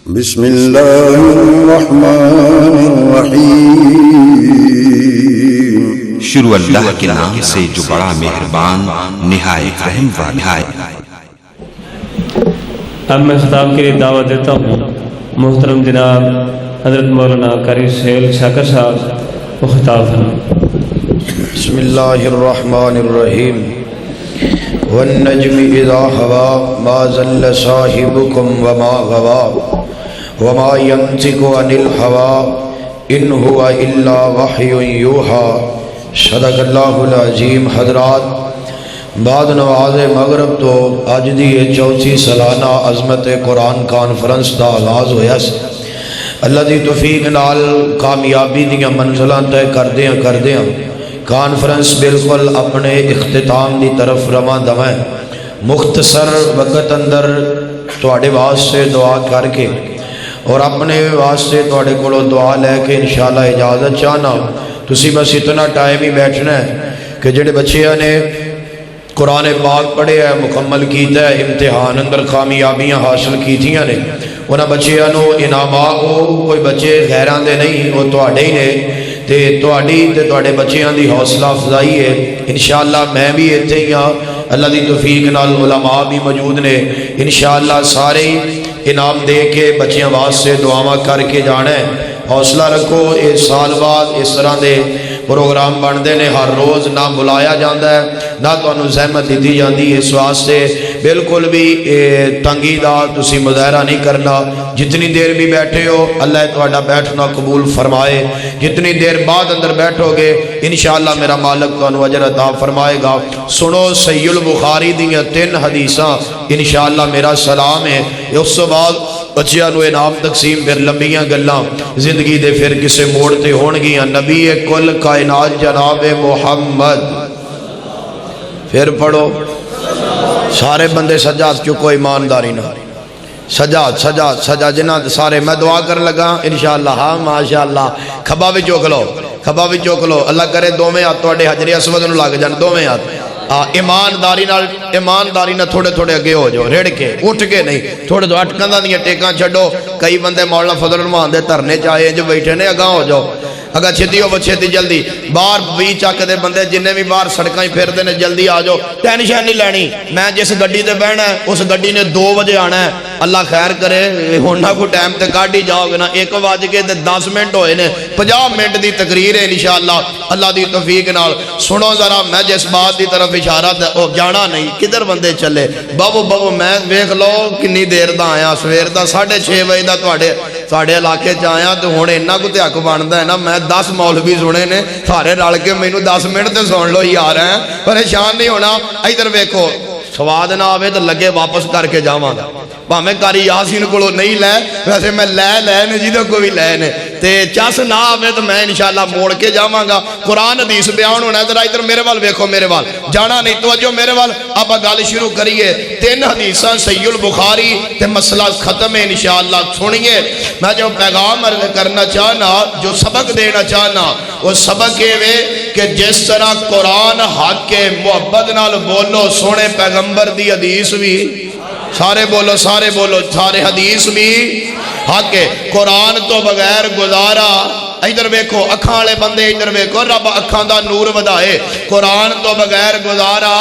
بسم اللہ الرحمن الرحیم۔ شروع اللہ کے نام سے جو بڑا مہربان نہایت رحم والا ہے۔ اب میں خطاب کے لیے دعوت دیتا ہوں محترم جناب حضرت مولانا قاری سہیل شاکر صاحب کو خطاب فرمائیں۔ بسم اللہ الرحمن الرحیم۔ والنجم اذا ہوا ما ضل صاحبکم وما غوا وما ينطق عن الهوى ان هو الا وحی یوحی۔ صدق اللہ العظیم۔ حضرات، بعد نماز مغرب تو اج دی چوتھی سالانہ عظمت قرآن کانفرنس دا آغاز ہویا سی۔ اللہ دی توفیق نال کامیابی دیاں منزلاں طے کردیاں کانفرنس بالکل اپنے اختتام دی طرف رواں دواں۔ مختصر وقت اندر تواڈے واسطے دعا کر کے اور اپنے واسطے تواڈے کولوں دعا لے کے انشاءاللہ اجازت چاہنا۔ تسی بس اتنا ٹائم ہی بیٹھنا ہے کہ جڑے بچیاں نے قرآن پاک پڑھے ہے، مکمل کیتا ہے، امتحان اندر کامیابیاں حاصل کیتیاں نے، انہاں بچیاں نو انعامات کوئی بچے غیراں دے نہیں، وہ تواڈے ہی نے تے تواڈی تے تواڈے بچیاں دی حوصلہ افزائی ہے۔ انشاءاللہ میں بھی ایتھے ہی ہاں، اللہ دی توفیق نال علماء بھی موجود نے، انشاءاللہ سارے انعام دے کے بچیاں واسطے دعاواں کر کے جانا ہے۔ حوصلہ رکھو، اس سال بعد اس طرح دے پروگرام بنتے ہیں، ہر روز نہ بلایا جاتا ہے نہ تمہیں زحمت دیتی جاتی ہے، اس واسطے بالکل بھی تنگی دا تسی مظاہرہ نہیں کرنا۔ جتنی دیر بھی بیٹھے ہو اللہ تہاڈا بیٹھنا قبول فرمائے، جتنی دیر بعد اندر بیٹھو گے انشاءاللہ میرا مالک تمہیں اجر عطا فرمائے گا۔ سنو صحیح البخاری دیاں 3 حدیثاں انشاءاللہ میرا سلام ہے۔ اس تو بعد بچیاں نو انعام تقسیم، پھر لمبیاں گلاں زندگی دے پھر کسے موڑ تے ہون گیاں۔ نبی کل کائنات جناب محمد، پھر پڑھو سارے بندے سجاد چکو ایمانداری نہ، سجاد جنہ سارے میں دعا کر لگا انشاءاللہ۔ ہاں ماشاءاللہ، کھبا بھی چوک لو، اللہ کرے دوویں ہاتھ تواڈے حجر اسود نوں لگ جان، دوویں ہاتھ ایمانداری نہ تھوڑے تھوڑے اگے ہو جاؤ، رڑ کے اٹھ کے نہیں، تھوڑے تو اٹکاں دیاں ٹیکاں چھڈو۔ کئی بندے مولانا فضل الرحمان دے دھرنے چاہے جو بیٹھے نے، اگاں ہو جاؤ، اگر چھتی ہو چھتی جلدی باہر بھی چک دے بندے جنہیں بھی باہر سڑکاں پھردے نے، جلدی آ جاؤ، ٹینشن نہیں لینی۔ میں جس گڈی تے بہنا ہے اس گڈی نے 2 بجے آنا ہے، اللہ خیر کرے ہونا کو ٹائم تے کاٹ ہی جاؤ گے نا، 1:10 ہوئے نے، 50 منٹ دی تقریر ہے انشاءاللہ اللہ دی توفیق نال۔ سنو ذرا، میں جس بات دی طرف اشارہ جانا نہیں، کدھر بندے چلے بابو میں ویکھ لو کنی دیر دا آیا، سویر دا 6:30 بجے دا تواڈے علاقے چ آیا، تو ہن انہاں کو تے حق بندا ہے نا، میں 10 مولوی سنے نے سارے رل کے مینوں 10 منٹ تے سن لو یار، ہیں پریشان نہیں ہونا۔ ادھر ویکھو، سواد نہ آوے تو لگے واپس کر کے جاواں گا، بھاویں قاری یاسین کولوں نہیں لے، ویسے میں لے نے جہدے کو بھی لے نے، تے چس نہ آوے تو میں انشاءاللہ موڑ کے جاواں گا۔ قرآن حدیث بیان ہونا ہے، ذرا ادھر میرے وال ویکھو، میرے وال جانا نہیں، توجہ میرے وال۔ آپ گل شروع کریے، 3 حدیثاں صحیح البخاری تے مسئلہ ختم ہے انشاءاللہ۔ سنیے، میں جو پیغام عرض کرنا چاہنا، جو سبق دینا چاہنا، وہ سبق ہے کہ جس طرح قرآن حق کے محبت نال بولو، سونے پیغمبر دی حدیث بھی سارے بولو، سارے حدیث بھی حق ہے۔ قرآن تو بغیر گزارا، ادھر ویکھو اکھاں والے بندے، ادھر ویکھو رب اکھاں دا نور ودائے، قرآن تو بغیر گزارا۔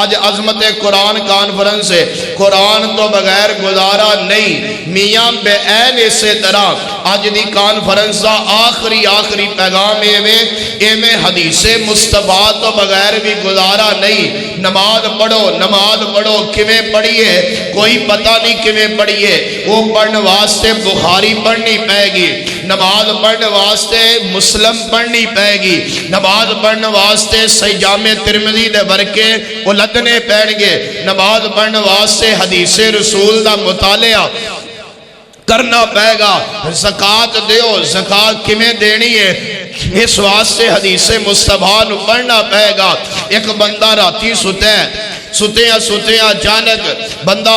آج عظمت قرآن کانفرنس ہے، قرآن تو بغیر گزارا نہیں۔ میاں بے عین اسی طرح آج دی کانفرنس دا آخری پیغام ایویں حدیث مصطفیٰ تو بغیر بھی گزارا نہیں۔ نماز پڑھو، کیویں پڑھیے کوئی پتہ نہیں، کیویں پڑھیے، وہ پڑھنے واسطے بخاری پڑھنی پائے گی، نماز پڑھنے واسطے مسلم پڑھنی پائے گی، نماز پڑھنے واسطے صحیح جامع ترمذی دے ورکے لدنے پڑھن گے، نماز پڑھنے واسطے حدیث رسول دا مطالعہ کرنا پائے گا۔ زکات دیو، زکات کیویں دینی ہے اس واسطے حدیث مصطفیٰ نو پڑھنا پائے گا۔ ایک بندہ راتی ستے ستیاں اچانک بندہ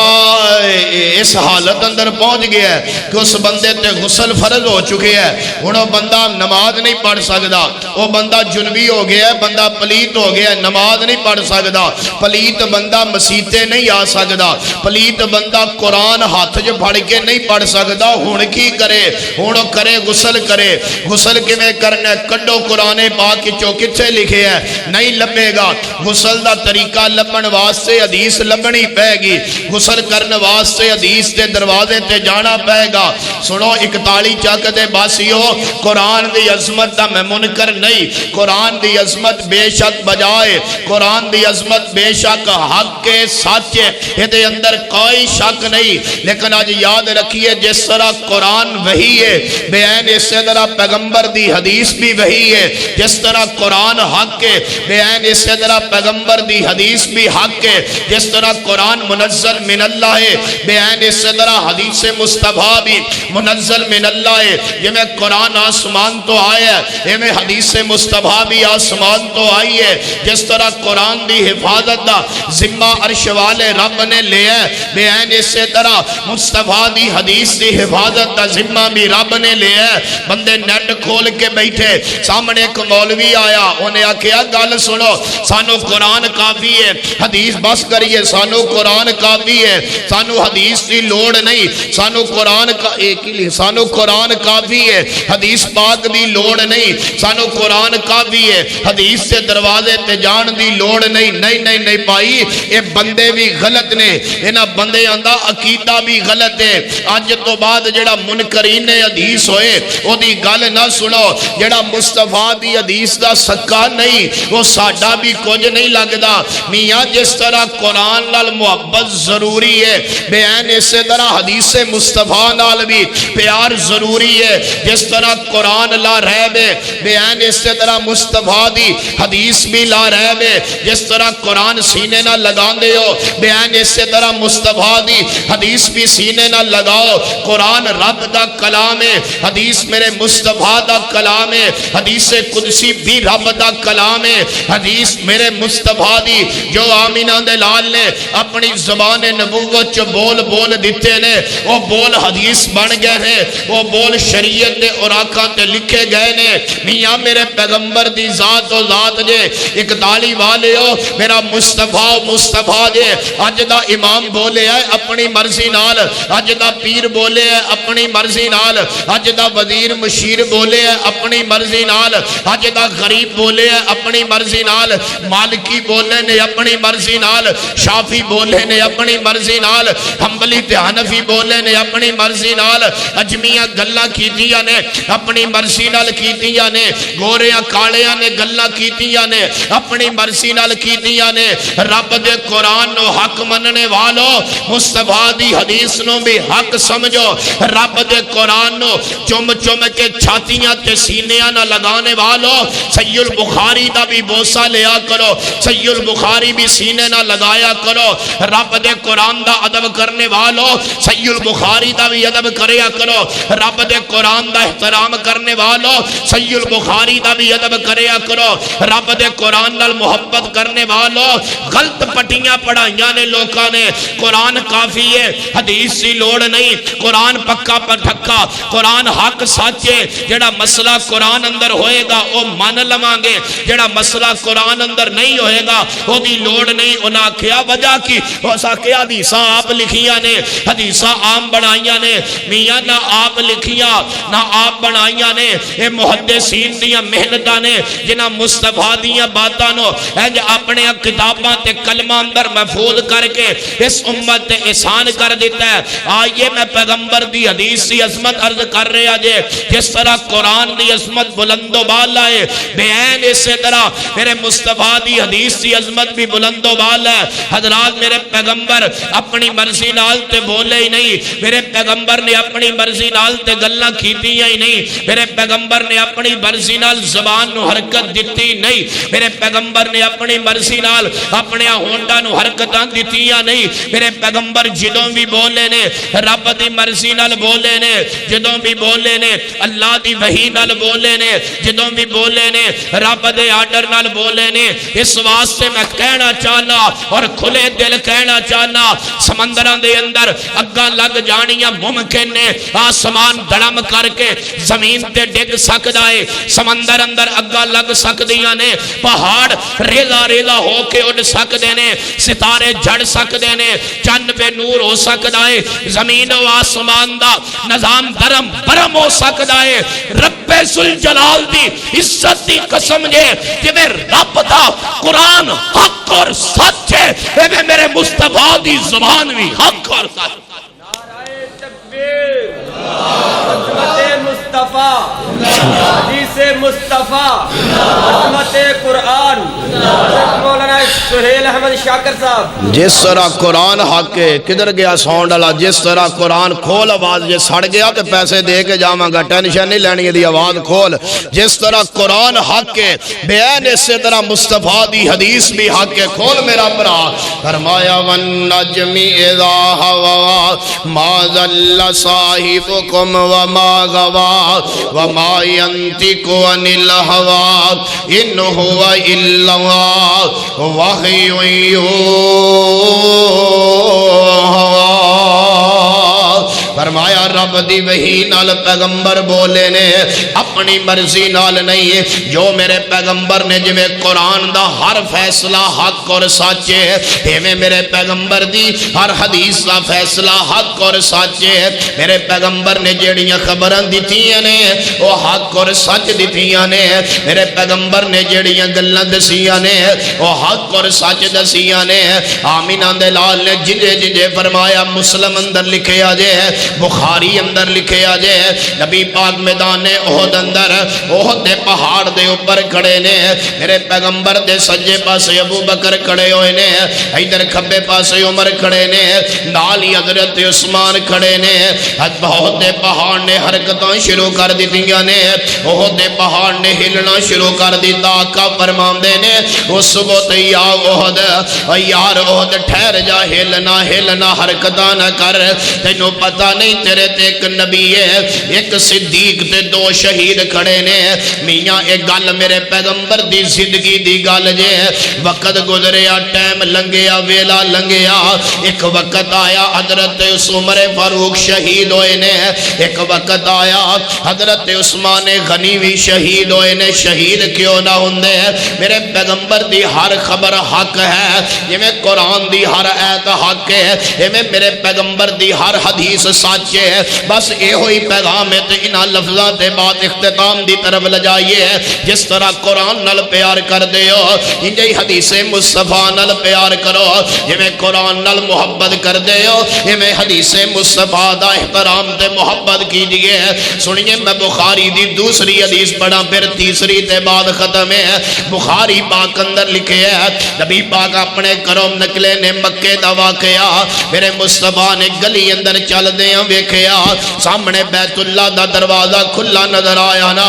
اس حالت اندر پہنچ گیا ہے کہ اس بندے تے غسل فرض ہو چکے ہے، انہوں بندہ نماز نہیں پڑھ سکتا، وہ بندہ جنبی ہو گیا ہے، بندہ پلیت ہو گیا ہے، نماز نہیں پڑھ سکتا، پلیت بندہ مسیتے نہیں آ سکتا، پلیت بندہ قرآن ہاتھ جو پڑھ کے نہیں پڑھ سکتا، ہون کی کرے؟ ہون کرے غسل کرے، غسل کے میں کرنا کڈو قرآن پاک چو کچھے لکھے ہے، نہیں لبے گا، غسل دا طریقہ لبن واسطے حدیث لبنی پہ گی، غسل کرن واسطے حدیث دے دروازے تے جانا پہ گا۔ سنو 41 چک دے باسیو، قرآن دی عظمت دا میں منکر نہیں، قرآن دی عظمت بے شک بجائے، قرآن دی عظمت بے شک حق کے سچے، یہ دے اندر کوئی شک نہیں، لیکن آج یاد رکھیے جس طرح قرآن وحی ہے بیان اس طرح پیغمبر دی حدیث بھی وحی ہے، جس طرح قرآن حق ہے بیان اس طرح پیغمبر دی حدیث بھی حق ہے، جس طرح قرآن منزل من اللہ ہے بیان اس طرح حدیث مصطفیٰ بھی منزل من اللہ ہے۔ یہ میں قرآن آسمان تو آیا ہے، یہ میں حدیث مصطفیٰ بھی آسمان تو آئی ہے، جس طرح قرآن دی حفاظت دا ذمہ عرش والے رب نے لیا ہے بیان اس طرح مصطفیٰ دی حدیث دی حفاظت دا ذمہ بھی رب نے لیا ہے۔ بندے نیٹ کھول کے بیٹھے، سامنے ایک مولوی آیا، انہیں آکھیا گل سنو، سانو قرآن کافی ہے، حدیث بس کریے، سانو قرآن کافی ہے، سانو حدیث دی لوڑ نہیں، سانو قرآن کافی ہے، حدیث پاک دی لوڑ نہیں، سانو قرآن کافی ہے، حدیث سے دروازے تے جان دی لوڑ نہیں۔ نہیں پائی، اے بندے بھی غلط نے، انہاں بندے آندہ عقیدہ بھی غلط ہے۔ آج تو بعد جڑا منکرین حدیث ہوئے وہ دی گل نہ سنو، جڑا مصطفیٰ دی حدیث دا سکا نہیں وہ ساڈا بھی کچھ نہیں لگدا۔ میاں جس طرح قرآن نال محبت ضروری ہے بیان اس طرح حدیث مصطفیٰ نال بھی پیار ضروری ہے، جس طرح قرآن لا ریب ہے بیان اس طرح مصطفیٰ دی حدیث بھی لا ریب ہے، جس طرح قرآن سینے نہ لگا دے ہو بیان اس طرح مصطفیٰ دی حدیث بھی سینے نہ لگاؤ۔ قرآن رب دا کلام ہے، حدیث میرے مصطفیٰ دا کلام ہے، حدیث قدسی بھی رب دا کلام ہے، حدیث میرے مصطفیٰ دی جو آمینہ دے لال نے اپنی زبان نبوت چو بول دیتے نے، وہ بول حدیث بن گئے ہیں، وہ بول شریعت دے اوراقاں تے لکھے گئے نے۔ میاں میرے پیغمبر دی ذات و ذات جے 41 والے ہو، میرا مصطفیٰ جے اج دا امام بولے ہے اپنی مرضی نال، اج دا پیر بولے ہے اپنی مرضی نال، اج دا وزیر مشیر بولے ہے اپنی مرضی نال، اج دا غریب بولے ہے اپنی مرضی نال، مالکی بولے نے اپنی مرضی نال، شافی بولے نے اپنی مرضی نال، حنبلی تے حنفی بولے نے اپنی مرضی نال، اجمیاں گلاں کیتیاں نے اپنی مرضی نال کیتیاں نے، گوریاں کالیاں نے گلاں کیتیاں نے اپنی مرضی نال کیتیاں نے۔ رب دے قرآن نو حق مننے والو، مصطفیٰ دی حدیث نو بھی حق سمجھو، رب دے قرآن نو چم کے چھاتیاں تے سینیاں نہ لگانے والو، صحیح البخاری دا بھی بوسہ لیا کرو، صحیح البخاری بھی سینے نہ لگایا کرو، رب دے قرآن دا ادب کرنے والو صحیح البخاری دا بھی ادب کریا کرو، رب دے قرآن دا احترام کرنے والو صحیح البخاری دا بھی ادب کریا کرو، رب دے قرآن نال محبت کرنے والو غلط پٹیاں پڑھائیاں نے لوکاں نے۔ قرآن کافی ہے، حدیث سی لوڑ نہیں، قرآن پکا پٹھکا، قرآن حق سچے، جڑا مسئلہ قرآن اندر ہوئے گا وہ مان لمانگے، جڑا مسئلہ قرآن اندر نہیں ہوئے گا وہ دی لوڑ نہیں۔ انہاں کیا وجہ کی وہ ساکے حدیثاں آپ لکھیاں نے، حدیثاں عام بنائیاں نے، میاں نہ آپ لکھیاں نہ آپ بنائیاں نے، اے محدثین دیاں محنتاں نے جنہاں مصطفیٰ دیاں باتاں نو اپنے کتاباں تے کلمہ اندر محفوظ کر کے اس امت تے احسان کر دیتا ہے۔ آئیے میں پیغمبر دی حدیث دی عظمت عرض کر رہے آجے، جس طرح قرآن دی عظمت بلند و بالا ہے بیان اسی طرح میرے مصطفیٰ دی حدیث دی عظمت بھی بلند و بالا ہے۔ حضرات میرے پیغمبر اپنی مرضی نال تے بولے ہی نہیں، میرے پیغمبر نے اپنی مرضی نال تے گلاں کیتیاں ہی نہیں، میرے پیغمبر نے اپنی مرضی نال زبان نو حرکت دیتی نہیں، میرے پیغمبر نے اپنی مرضی نال اپنے ہونڈا نو حرکتاں دیتیاں نہیں، میرے پیغمبر جدوں بھی بولے نے رب دی مرضی نال بولے نے، جدوں بھی بولے نے اللہ دی وحی نال بولے نے، جدوں بھی بولے نے رب دے آرڈر نال بولے نے۔ اس واسطے میں کہنا چاہنا چاہنا اور کھلے دل کہنا چاہنا سمندراں دے اندر اگاں لگ جانیاں ممکن نے آسمان دڑم کر کے زمین تے ڈگ سکدا ہے سمندر اندر اگاں لگ سکدیاں نے پہاڑ ریلا ریلا ہو کے اڑ سکدے نے ستارے جھڑ سکدے نے چند پہ نور ہو سکدا ہے زمین و آسمان دا نظام درم برم ہو سکدا ہے رب ذوالجلال دی عزت دی قسم جے کہ میں رب دا قرآن حق اور سچ ہے اے میرے مصطفیٰ دی زبان بھی حق اور سچ نعرہ تکبیر عظمت مصطفیٰ حدیث مصطفیٰ عظمت قرآن حضرت مولانا سہیل احمد شاکر صاحب جس طرح قرآن حق ہے کدھر گیا ساؤنڈ والا جس طرح قرآن کھول آواز جے سڑ گیا تو پیسے دے کے جاواں گا ٹینشن نہیں لینی دی آواز کھول جس طرح قرآن حق ہے بیان اسی طرح مصطفیٰ دی حدیث بھی حق ہے کھول میرا برا فرمایا والنجم اذا ہوا ما ذل صاحبکم وما غوا وما ينطق عن الهوى ان هو الا وحی فرمایا رب دی وحی نال پیغمبر بولے نے اپنی مرضی نال نہیں جو میرے پیغمبر نے جو قرآن دا ہر فیصلہ حق اور سچ ہے ایویں میرے پیغمبر دی ہر حدیث دا فیصلہ حق اور سچ ہے میرے پیغمبر نے جیڑیاں خبراں دتیاں نے وہ حق اور سچ دتیاں نے میرے پیغمبر نے جیڑیاں گلاں دسیاں نے وہ حق اور سچ دسیاں نے آمینہ دے لال نے جنجے جنجے فرمایا مسلم اندر لکھے آجے بخاری اندر لکھے آجے نبی پاک میدان احد اندر احد دے پہاڑ دے اوپر کھڑے نے میرے پیغمبر دے سجے پاسے ابو بکر کھڑے ہوئے نے ادھر کھبے پاسے عمر کھڑے نے نالی حضرت عثمان کھڑے نے احد دے پہاڑ نے حرکتاں شروع کر دیتیاں نے احد دے پہاڑ نے ہلنا شروع کر دیتا آقا فرماندے نے اس وقت یا احد یار احد ٹھہر جا ہلنا حرکتاں نہ کر تینوں پتہ نہیں تیرے تے ایک نبی ہے ایک صدیق تے دو شہید کھڑے نے میاں ایک گل میرے پیغمبر دی زندگی دی گل جے وقت گزریا ٹائم لنگیا ویلا لنگیا ایک وقت آیا حضرت عمر فاروق شہید ہوئے نے ایک وقت آیا حضرت عثمان غنی بھی شہید ہوئے نے شہید کیوں نہ ہوندے میرے پیغمبر دی ہر خبر حق ہے یہ میں قرآن دی ہر آیت حق ہے یہ میں میرے پیغمبر دی ہر حدیث سچ ہے بس اے ہوئی پیغام ہے تو انہاں لفظات دے بعد اختتام دی طرف لجائیے جس طرح قرآن نال پیار کر دے ہو انجھے حدیث مصطفیٰ نال پیار کرو یہ میں قرآن نال محبت کر دے ہو یہ میں حدیث مصطفیٰ دا احترام تے محبت کیجئے سنیے میں بخاری دی دوسری حدیث پڑھا پھر تیسری تے بعد ختم ہے بخاری پاک اندر لکھے ہے نبی پاک اپنے کرم نکلے نے مکے دا واقعہ میرے مصطفیٰ نے گلی اندر چل دیاں ویکھیا سامنے بیت اللہ دا دروازہ کھلا نظر آیا نا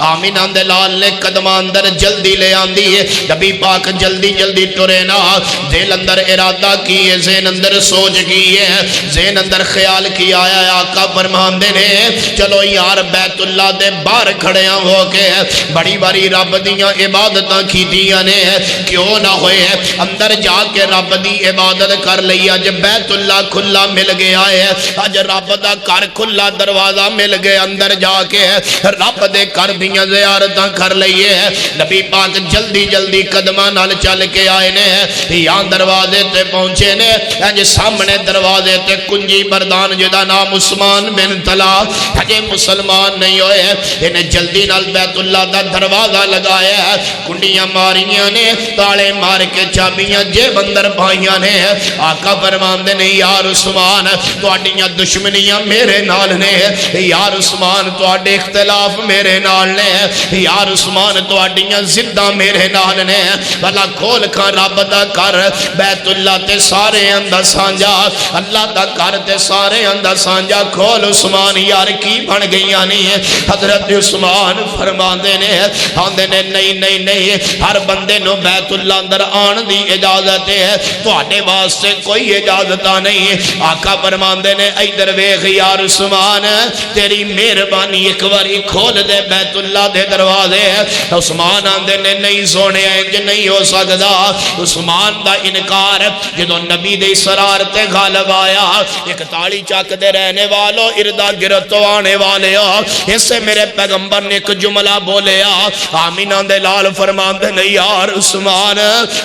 آمینہ دے لال نے قدمہ اندر جلدی لے آندی ہے نبی پاک جلدی جلدی ٹرے نا دل اندر ارادہ کیے ذہن اندر سوچ کیے ذہن اندر خیال کیا آیا آقا فرماندے نے چلو یار بیت اللہ دے باہر کھڑیاں ہو کے بڑی بڑی رب دیاں عبادتاں کیتیاں نے کیوں نہ ہوئے اندر جا کے رب دی عبادت کر لیا جب بیت اللہ کھلا مل گیا ہے اج رب دا گھر کھلا دروازہ مل گئے اندر جا کے رب دے گھر دیاں زیارتاں کر لئیے نبی پاک جلدی جلدی قدمہ نال چل کے آئے نے یہاں دروازے تے پہنچے نے اج سامنے دروازے تے کنجی بردان جدا نام عثمان بن طلحہ ہجے مسلمان نہیں ہوئے انہیں جلدی نال بیت اللہ دا دروازہ لگایا کنڈیاں ماریاں نے تالے مار کے چابیاں جیب اندر پائیاں نے آقا فرماندے نے یار عثمان تو اڈیاں دشمنیاں میرے نال نے یار عثمان تو اڈے اختلاف میرے نال نے یار عثمان تو اڈیاں زدہ میرے نال نے بلا کھول کھا رب دا کر بیت اللہ تے سارے اندہ سانجا اللہ دا کر تے سارے اندہ سانجا کھول بول عثمان یار کی بن گئی نہیں؟ حضرت عثمان فرماندے نے آندے نے نہیں نہیں نہیں، ہر بندے نو بیت اللہ اندر آن دی اجازت ہے، تواڈے واسطے کوئی اجازت نہیں۔ آقا فرماندے نے ادھر ویکھ یار عثمان تیری مہربانی ایک باری کھول دے بیت اللہ دے دروازے۔ عثمان آندے نے نہیں سونے انج نہیں ہو سکدا۔ عثمان دا انکار جدوں نبی دے اسرار تے غالب آیا، ایک تالی چک دے رہنے والوں اردا گرد تو آنے والے اس سے میرے پیغمبر نے ایک جملہ بولیا، آمینہ دے لال فرماندے نہیں یار عثمان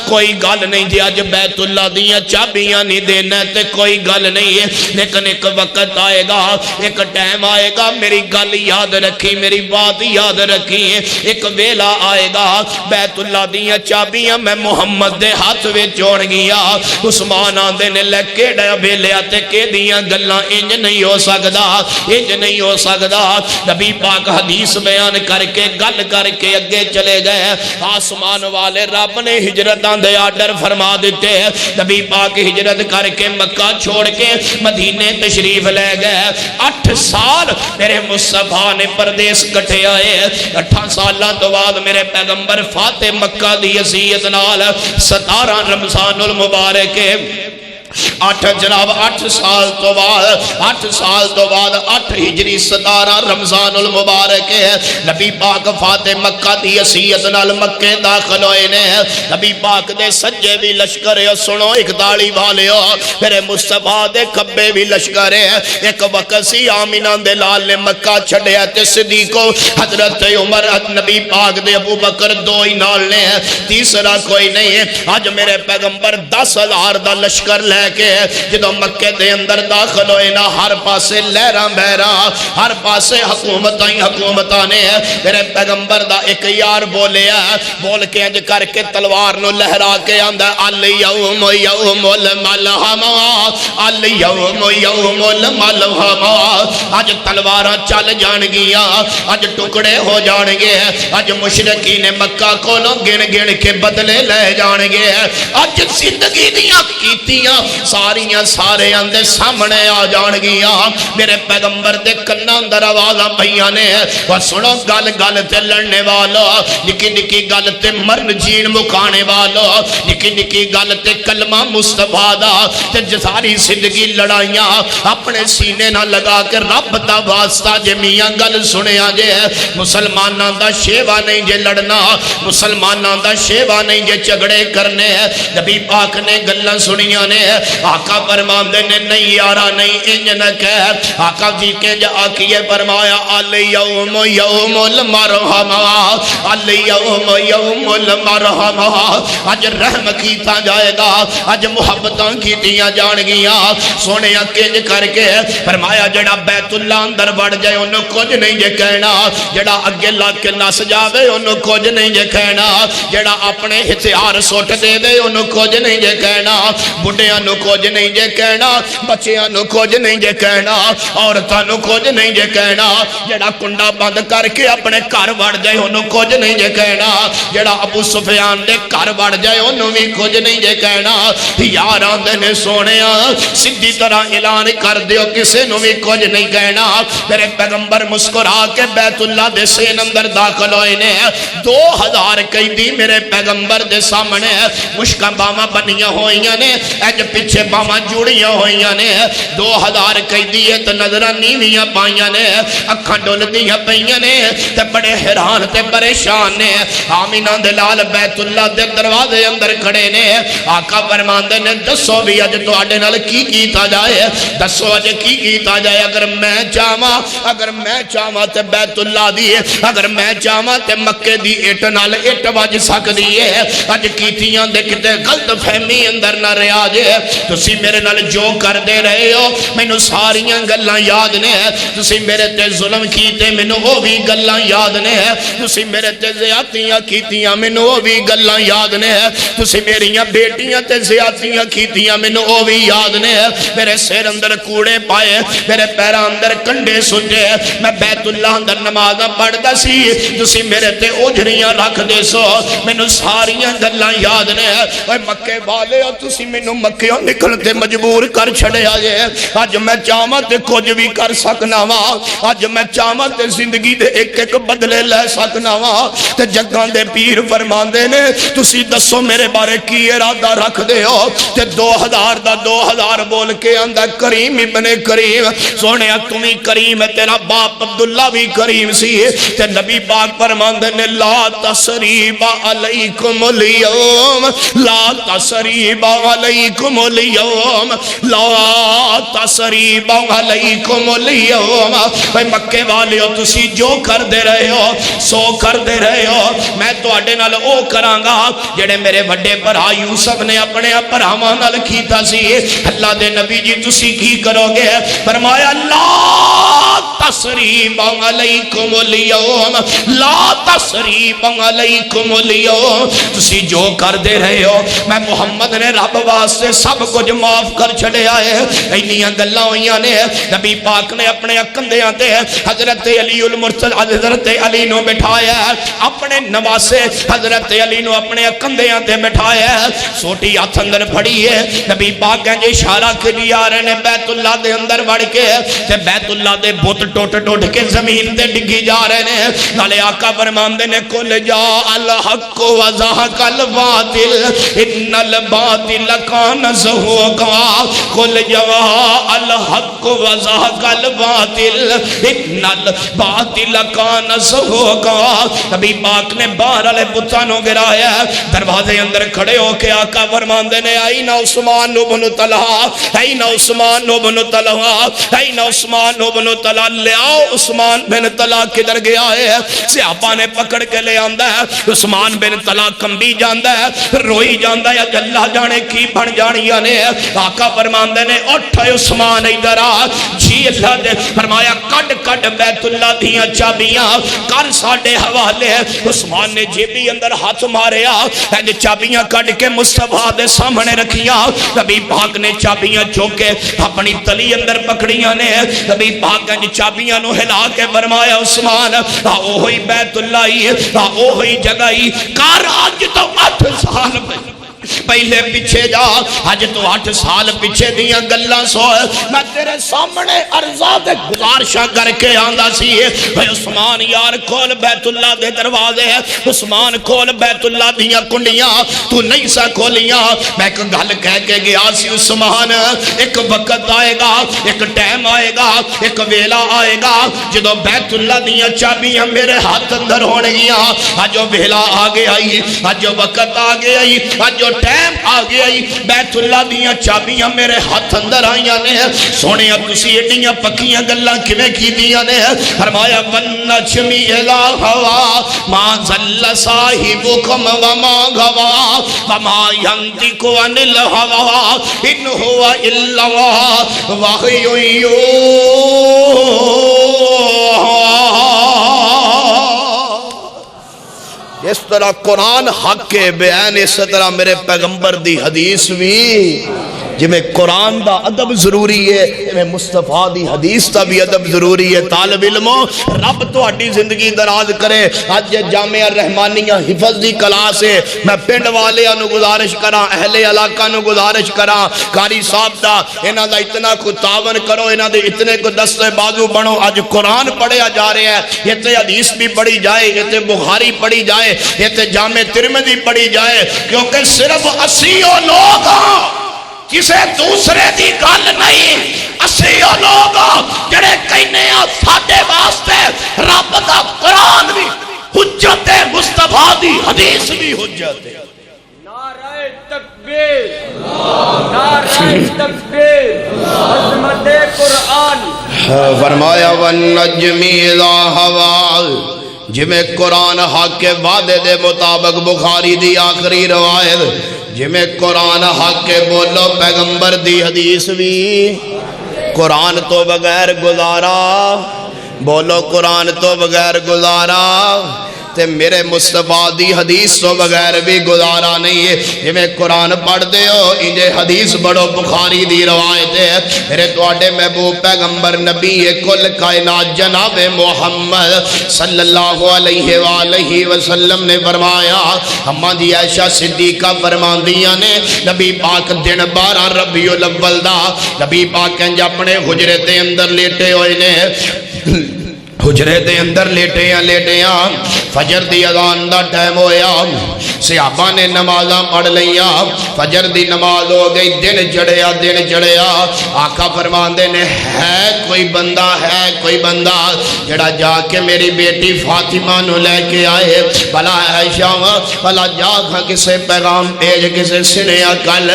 کوئی گل نہیں جی، اج بیت اللہ دیاں چابیاں نہیں دینا تے کوئی گل نہیں ہے، لیکن ایک وقت آئے گا، ایک ٹائم آئے گا، میری گل یاد رکھی، میری بات یاد رکھی، ایک ویلا آئے گا بیت اللہ دیاں چابیاں میں محمد دے ہاتھ وچ چھوڑ گیا۔ عثمان آندے نے لکے ڈیا ویلیا تے کہ دیاں گلاں انج نہیں ہو سکدا، انج نہیں ہو سکدا۔ نبی پاک حدیث بیان کر کے گل کر کے اگے چلے گئے، آسمان والے رب نے ہجرتاں دے آرڈر فرما دیتے، نبی پاک ہجرت کر کے مکہ چھوڑ کے مدینے تشریف لے گئے۔ 8 سال میرے مصطفیٰ نے پردیس کٹے آئے، 8 سالہ تو بعد میرے پیغمبر فاتح مکہ دی حیثیت نال 17 رمضان المبارک 8 جناب 8 سال تو بعد 8 ہجری 17 رمضان المبارک ہے، نبی پاک فاتح مکہ دی حیثیت نال مکے داخل ہوئے نے۔ نبی پاک دے سجے بھی لشکر ہے، سنو ایک داڑھی والے ہو، میرے مصطفیٰ دے کبے بھی لشکر ہے۔ ایک وقت سی آمینہ دے لال نے مکہ چھڑیا تے صدیق حضرت عمر نبی پاک دے ابو بکر دو ہی نال نے، تیسرا کوئی نہیں ہے۔ آج میرے پیغمبر 10,000 دا لشکر لے کے جدو مکے دے اندر داخل ہوئے نا، ہر پاسے لہراں بہراں، ہر پاسے حکومتاں نے۔ میرے پیغمبر دا ایک یار بولیا، بول کے انج کر کے تلوار نو لہرا کے آندا الیوم یوم الملحمہ، الیوم یوم الملحمہ، اج تلواراں چل جان گیاں، اج ٹکڑے ہو جان گے، اج مشرکین مکہ کولوں گن گن کے بدلے لے جان گے، اج زندگی دیاں کیتیاں ساریاں سارے اندے سامنے آ جان گیاں۔ میرے پیغمبر دے کناں اندر آوازاں پئیاں نے، اور سنو گل گل تے لڑنے والو، نکی نکی گل تے مرن جین مکانے والو، نکی نکی گل تے کلمہ مصطفیٰ دا تے ساری زندگی لڑائیاں اپنے سینے نہ لگا کے رب دا واسطہ جے میاں گل سنیا جے، مسلماناں دا شیوا نہیں جے لڑنا، مسلماناں دا شیوا نہیں جے جھگڑے کرنے۔ نبی پاک نے گلاں سنیاں نے، آقا فرماندے نے نہیں یارا نہیں انج نہ کہہ، آقا جی کے جا آکیے فرمایا الیوم یوم المرحمہ، الیوم یوم المرحمہ، اج رحم کیتا جائے گا، اج محبتاں کیتیاں جان گیاں۔ سونے کنج کر کے فرمایا جڑا بیت اللہ اندر بڑھ جائے انہوں کچھ نہیں جے کہنا، جڑا اگے لگ کے نس جاوے انہوں کچھ نہیں جے کہنا، جڑا اپنے ہتھیار سٹ دے دے انہوں کچھ نہیں جے کہنا، بڑھیاں نو کچھ نہیں جے کہنا، بچیاں نو کچھ نہیں جے کہنا، عورتاں نو کچھ نہیں جے کہنا، جڑا کنڈا بند کر کے اپنے گھر وڑ جائے انہوں کچھ نہیں جے کہنا، جڑا ابو سفیان دے گھر وڑ جائے انہوں بھی کچھ نہیں جے کہنا۔ یاراں دے نے سونیا سیدھی طرح اعلان کر دیو کسے نو بھی کچھ نہیں کہنا۔ میرے پیغمبر مسکرا کے بیت اللہ دے سین اندر داخل ہوئے نے، 2000 قیدی میرے پیغمبر دے سامنے مشکاں باواں بنیاں ہوئیاں نے، اج پیچھے باواں جوڑیاں ہوئیاں نے، 2000 قیدیت نظراں نیویاں پائیاں نے، اکھاں ڈولدیاں پئیاں نے تے بڑے حیران تے پریشان نے۔ آمینہ دے لال بیت اللہ دے دروازے اندر کھڑے نے، آقا فرماندے نے دسو بھی اج تواڈے نال کی کیتا جائے، دسو اج کی کیتا جائے۔ اگر میں چاہواں تے بیت اللہ دی، اگر میں چاہواں تے مکے دی اٹ نال اٹ وج سکدی ہے، اج کیتیاں دے کتے غلط فہمی اندر نہ رہا جے۔ تسی میرے نال جو کر دے رہے ہو مینوں ساریاں گلاں یاد نے، تسی میرے تے ظلم کیتے مینوں وہ بھی گلاں یاد نے، تسی میرے تے زیادتیاں کیتیاں مینوں وہ بھی گلاں یاد نے، تسی میریاں بیٹیاں تے زیادتیاں کیتیاں مینوں وہ بھی یاد نے۔ میرے سر اندر کوڑے پائے، میرے پیراں اندر کنڈے سٹے میں بیت اللہ اندر نماز پڑھدا سی تسی میرے تے اوجھریاں رکھ دے سو مینوں ساریاں گلاں یاد نے اوے مکے والے تسی مینوں مکیوں نکل تے مجبور کر چھڑیا جے اج میں چاہواں تے کچھ بھی کر سکنا وا اج میں چاہواں تے زندگی دے ایک ایک بدلے لے سکنا وا تے جگاں دے پیر فرماندے نے تسی دسو میرے بارے کی ارادہ رکھ دے ہو تے 2000 دا 2000 بول کے آندا کریم ابن کریم سونیا تمہیں کریم ہے تیرا باپ عبداللہ بھی کریم سی تے نبی پاک فرماندے نے لا تسریب علیکم اليوم لا تسریب علیکم اليوم لا تسریب علیکم اليوم بھئی مکے والے ہو تسی جو کر دے رہے ہو سو کر دے رہے ہو میں تو اڈے نال او کرانگا جڑے میرے وڈے بھرا یوسف نے اپنے بھراواں نال کیتا سی اللہ دے نبی جی تسی کی کرو گے فرمایا لا تسریب علیکم اليوم لا تسریب علیکم اليوم تسی جو کر دے رہے ہو میں محمد نے رب واسطے سب کچھ معاف کر چھڑے آئے اینیاں گلاں ہوئیاں نے نبی پاک نے اپنے کندھیاں تے حضرت علی المرسل حضرت علی نو بٹھایا اپنے نواسے حضرت علی نو اپنے کندھیاں تے بٹھایا سوٹی ہاتھ اندر پھڑی ہے نبی پاک کہیں اشارہ کے لیے آ رہے نے بیت اللہ دے اندر بڑھ کے تے بیت اللہ دے بت ٹوٹ ٹوٹ کے زمین تے ڈگی جا رہے نے نالے آقا فرماندے نے کل جا الحق و زہق الباطل ان الباطل کان زہوقا کل جا الحق و زہق الباطل ان الباطل کان زہوقا نبی پاک نے باہر والے بتانوں گرایا دروازے اندر کھڑے ہو کے آقا فرماندے نے آئین عثمان بن طلحہ آئین عثمان بن طلحہ آئین عثمان بن طلحہ لے آؤ عثمان بن طلحہ کدھر گیا ہے صحابہ نے پکڑ کے لے آندہ ہے عثمان بن طلحہ کمبی جاندہ ہے روئی جاندہ ہے اللہ جانے کی بن جانی آنے آقا فرماندے نے اٹھا عثمان ادھر آ جی اللہ دے فرمایا کڈ کڈ بیت اللہ دیاں چابیاں کر ساڑے حوالے عثمان نے جیبی اندر ہاتھ ماریا چابیاں کڈ کے مصطفیٰ دے سامنے رکھیاں نبی پاک نے چابیاں چوکے اپنی تلی اندر پکڑیاں نے نبی پاک نے چابیاں نو ہلا کے فرمایا عثمان اوہی بیت اللہ ہی اوہی جگہ ہی کار آج تو 8 سال پہلے پیچھے جا آج تو 8 سال پیچھے دیاں گلاں سو میں تیرے سامنے عرضہ دے گزارشاں کر کے آندہ سی عثمان یار کھول بیت اللہ دے دروازے عثمان کھول بیت اللہ دیاں کنڈیاں تو نہیں سا کھولیاں میں ایک گل کہہ کے گیا سی عثمان ایک وقت آئے گا ایک ٹائم آئے گا ایک ویلا آئے گا جدو بیت اللہ دیاں چابیاں میرے ہاتھ اندر ہونے گیا آج جو ویلا آگے آئی آج جو وقت آگے آئی آج جو ٹائم آگے آئی بیت اللہ دیاں چابیاں میرے ہاتھ اندر آئیاں نے سونے تسی ایڈیاں پکیاں گلاں کیویں کی دیاں نے فرمایا والنجمی الا ہوا ما ضل صاحبکم وما غوا وما ينطق عن الهوى ان هو الا وحی اس طرح قرآن حق کے بیان اس طرح میرے پیغمبر دی حدیث بھی جی میں قرآن دا ادب ضروری ہے میں مصطفیٰ دی حدیث دا بھی ادب ضروری ہے طالب علموں رب تو اڈی زندگی دراز کرے آج جامعہ رحمانیہ حفظ دی کلاس ہے میں پنڈ والے انو گزارش کرا اہل علاقہ انو گزارش کرا کاری صاحب دا انہ دا اتنا کو تعاون کرو انہ دے اتنے کو دست بازو بنو آج قرآن پڑھیا جا رہے ہیں یہ تے حدیث بھی پڑھی جائے یہ تے بخاری پڑھی جائے یہ تے جامع ترمذی پڑھی جائے کیونکہ صرف 80 لوگ کسے دوسرے دی گل نہیں 80 لوگ جڑے کہنے ساڈے واسطے رب دا قرآن بھی حجت مصطفیٰ دی حدیث بھی حجت ہے نعرہ تکبیر نعرہ تکبیر عظمت قرآن فرمایا والنجم اذا ہوا جی میں قرآن حق کے وعدے دے مطابق بخاری دی آخری روایت جی میں قرآن حق کے بولو پیغمبر دی حدیث بھی قرآن تو بغیر گزارا بولو قرآن تو بغیر گزارا تے میرے مصطفیٰ دی حدیث تو بغیر بھی گزارا نہیں ہے. جویں قرآن پڑھ دے ہو انجے حدیث بڑو بخاری دی روایت ہے. میرے تواڈے محبوب پیغمبر نبی کل کائنات جناب محمد صلی اللہ علیہ وآلہ وسلم نے فرمایا. اماں جی عائشہ صدیقہ فرماندیاں نے نبی پاک دن 12 ربیع الاول دا نبی پاک انج اپنے حجرے دے اندر لیٹے ہوئے نے. حجرے دے اندر لیٹیاں فجر دی اذان دا ٹائم ہویا. صحابہ نے نمازاں پڑھ لیا. فجر دی نماز ہو گئی. دن چڑھیا. آقا فرماندے نے ہے کوئی بندہ جڑا جا کے میری بیٹی فاطمہ نو لے کے آئے. بھلا عائشہ بھلا جا کھا کسے پیغام بھیج کسے سنیا کل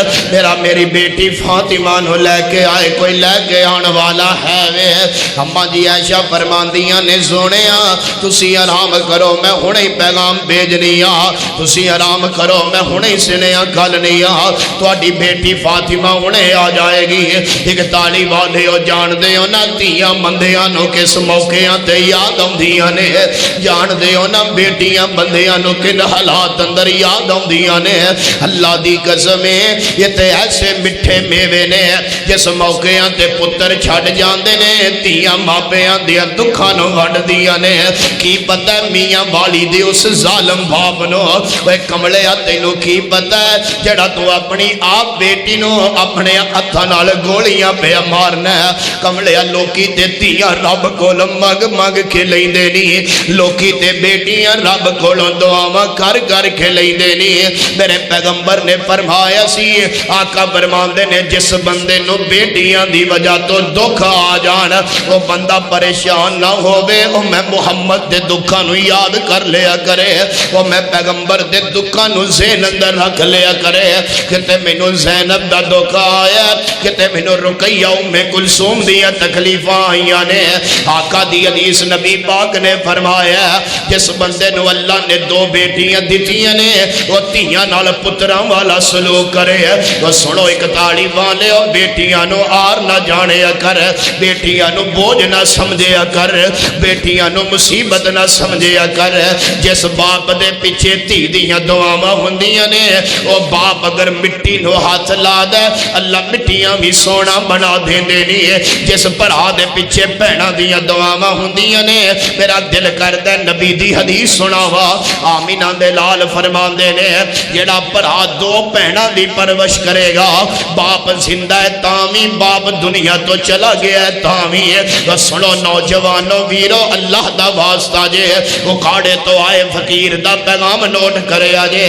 میری بیٹی فاطمہ نو لے کے آئے. کوئی لے کے آن والا ہے وے. اماں جی عائشہ فرماندیاں نے سونیا تسی آرام کرو میں ہنے ہی پیغام بھیجنی آ. تسی آرام کرو میں ہنے ہی سنیا کل نہیں آ. تواڈی بیٹی فاطمہ ہنے آ جائے گی. ایک تالی والے ہو جان دے ہو نا تیاں بندیاں نو کس موقعاں تے یاد آؤندیاں نے. جان دے ہو نا بیٹیاں بندیاں نو کن حالات اندر یاد آؤندیاں نے. اللہ دی قسم ہے یہ تے ایسے مٹھے میوے نے جس موقعاں تے پتر چھڈ جاندے نے تیاں ماپیاں دیاں دکھاں نو وڈ دیاں نے. کی پتہ میاں والی دی اس ظالم باپ نو اے کملیا تینوں کی پتہ ہے جڑا تو اپنی آپ بیٹی نو اپنے ہتھاں نال گولیاں پہ مارنا. کملیا لوکی تے تیاں رب کول مگ کے لیندے نہیں. لوکی تے بیٹیاں رب کولوں دعاواں کر کے لیندے نہیں. میرے پیغمبر نے فرمایا سی آقا فرماندے نے جس بندے نو بیٹیاں دی وجہ تو دکھ آ جان وہ بندہ پریشان نہ ہووے. او میں محمد دے دکھاں نو یاد کر لیا کرے. او میں پیغمبر دے دکھاں نو ذہن اندر رکھ لیا کرے. کتے مینوں زینب دا دکھ آیا کتے مینوں رقیہ ام کلثوم دیاں تکلیفاں آئیاں نے. آقا دی حدیث نبی پاک نے فرمایا جس بندے نو اللہ نے 2 بیٹیاں دتیاں نے وہ تیاں نال پتراں والا سلوک کرے. وہ سنو ایک تاڑی والے او بیٹیاں نو آر نہ جانیا کر. بیٹیاں نو بوجھ نہ سمجھیا کر. بیٹیاں نو مصیبت نہ سمجھیا کر. جس باپ دے پیچھے تھی دیاں دعاواں ہوندیاں نے او باپ اگر مٹی نو ہاتھ لا دے اللہ مٹیاں بھی سونا بنا دیندے نہیں. جس بھرا دے پیچھے بھیناں دیاں دعاواں ہوندیاں نے میرا دل کردا نبی دی حدیث سناوا. آمینہ دے لال فرماندے نے جڑا بھرا 2 بھیناں دی پرورش کرے گا باپ زندہ ہے تاوی باپ دنیا تو چلا گیا ہے تاوی. سنو نوجوانوں ویرو اللہ دا واسطہ جے وہ کاڑے تو آئے فقیر دا پیغام نوٹ کرے آجے.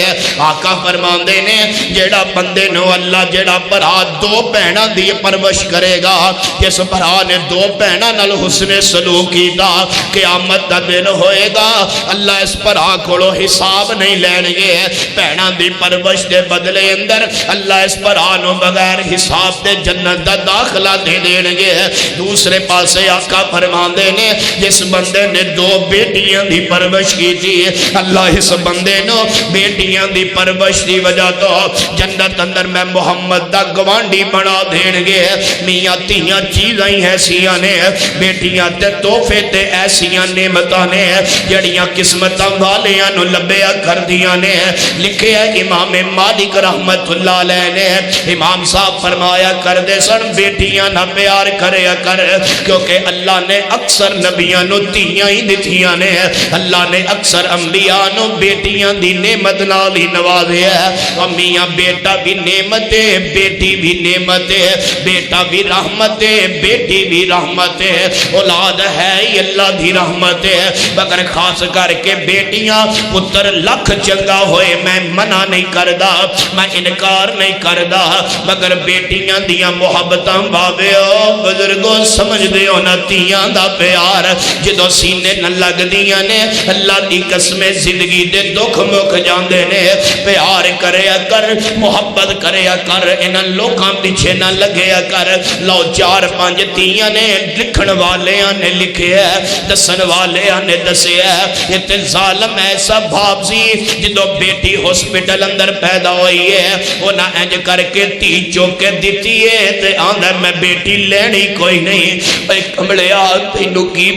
آقا فرماندے نے جیڑا بندے نو اللہ جیڑا بھرا 2 بھیناں دی پرورش کرے گا جس بھرا نے 2 بھیناں نال حسن سلوک کیتا قیامت دا دن ہوئے گا اللہ اس بھرا کولو حساب نہیں لین گے. بھیناں دی پرورش دے بدلے اندر اللہ اس بھرا نو بغیر حساب دے جنت دا داخلہ دے دین گے. دوسرے پاسے آقا فرماندے نے جس بندے نے 2 بیٹیاں دی پرورش کی تھی اللہ اس بندے نو بیٹیاں دی پرورش دی وجہ تو جنت اندر میں محمد دا گوانڈی بنا دین گے. میاں تیاں چیزاں ہی ایسیاں نے بیٹیاں تے تحفے تے ایسیاں نعمتاں نے جڑیاں قسمتاں والیاں نو لبیا کر دیاں نے. لکھے ہے امام مالک رحمت اللہ علیہ نے امام صاحب فرمایا کر دے سن بیٹیاں نہ پیار کریا کر کیونکہ اللہ نے اکثر نبیاں نو تیاں ہی دتیاں نے. اللہ نے اکثر انبیاء نو بیٹیاں دی نعمت نال ہی نوازے ہے. میاں بیٹا بھی نعمت ہے بیٹی بھی نعمت ہے. بیٹا بھی رحمت ہے بیٹی بھی رحمت ہے. اولاد ہے ہی اللہ دی رحمت ہے مگر خاص کر کے بیٹیاں پتر لکھ چنگا ہوئے میں منع نہیں کردا میں انکار نہیں کردا مگر بیٹیاں دیاں محبتاں بابے او بزرگوں سمجھ دے ہو نہ تیاں دا پیار جدو سینے نہ لگ دیاں نے اللہ دی قسم زندگی دے دکھ مک جاندے نے. پیار کریا کر محبت کریا کر انہاں لوکاں پیچھے نہ لگیا کر. لو 4-5 تیاں نے لکھن والیاں نے لکھے ہے دسن والیاں نے دسے ہے. یہ تے ظالم ایسا باپ سی جدو بیٹی ہسپٹل اندر پیدا ہوئی ہے وہ نہ انج کر کے تی چوکے دیتی ہے تے آندہ میں بیٹی لینی کوئی نہیں. اے کمڑیا تینوں کی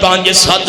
5-7